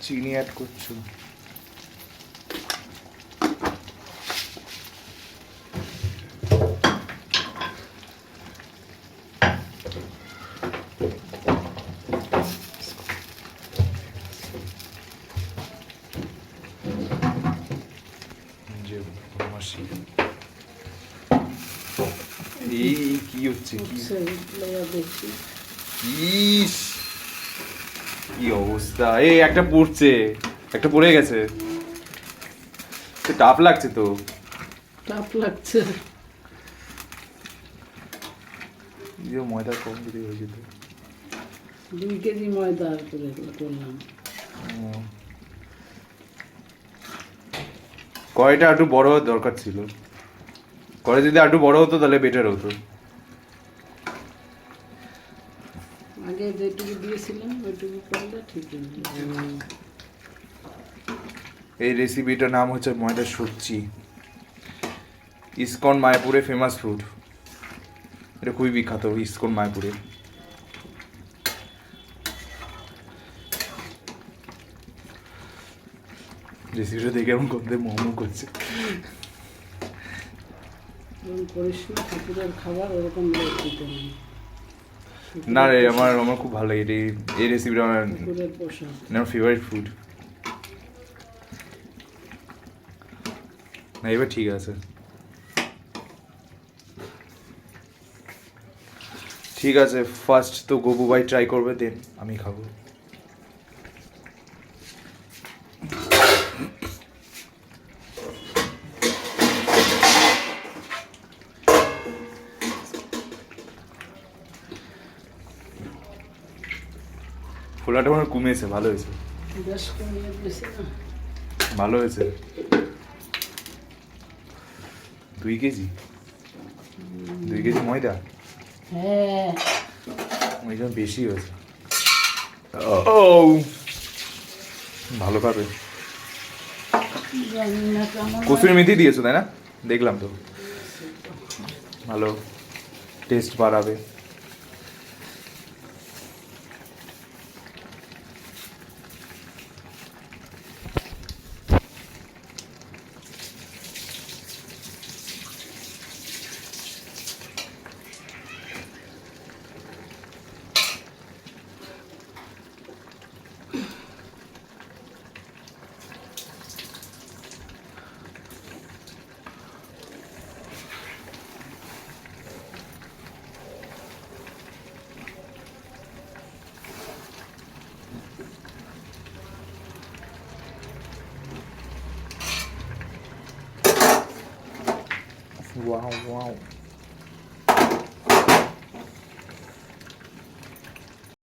চিনি অ্যাড করছো? যে মাসি এই কি হচ্ছে? ইস কি অবস্থা! এই একটা পড়ছে, একটা পড়ে গেছে। টাফ লাগছে তো। টাফ লাগছে। ময়দা কম দিতে হয়েছে তো। 2 কেজি ময়দা করে করলাম। কড়াইটা একটু বড় হওয়ার দরকার ছিল। কড়াই যদি একটু বড় হতো তাহলে বেটার হতো। আগে যেটুকু দিয়েছিলাম ওইটুকু করলে ঠিক হয়ে এই রেসিপিটার নাম হচ্ছে ময়দার সবজি। ইসকন মায়াপুরে ফেমাস ফুড। এটা খুবই বিখ্যাত ইসকন মায়াপুরে। রেসিপিটা দেখে এমন করতে মোমো করছে। করিস না, ঠাকুরের খাবার ওরকম দিতে নেই। না রে, আমার আমার খুব ভালো লাগে এই রেসিপিটা। ঠাকুরের প্রসাদ, আমার ফেভারিট ফুড। না এবার ঠিক আছে, ঠিক আছে। ফার্স্ট তো গবু ভাই ট্রাই করবে, দেন আমি খাবো। ফোলাটা আমার কমেছে, ভালো হয়েছে, বেশ কমিয়ে দিয়েছে না? ভালো হয়েছে। 2 কেজি 2 কেজি ময়দা, হ্যাঁ ওই জন্য বেশি হয়েছে। ও ভালো খাবে। জানি না কেমন কসুরি মেথি দিয়েছো তাই না? দেখলাম তো, ভালো টেস্ট বাড়াবে। Wow, wow.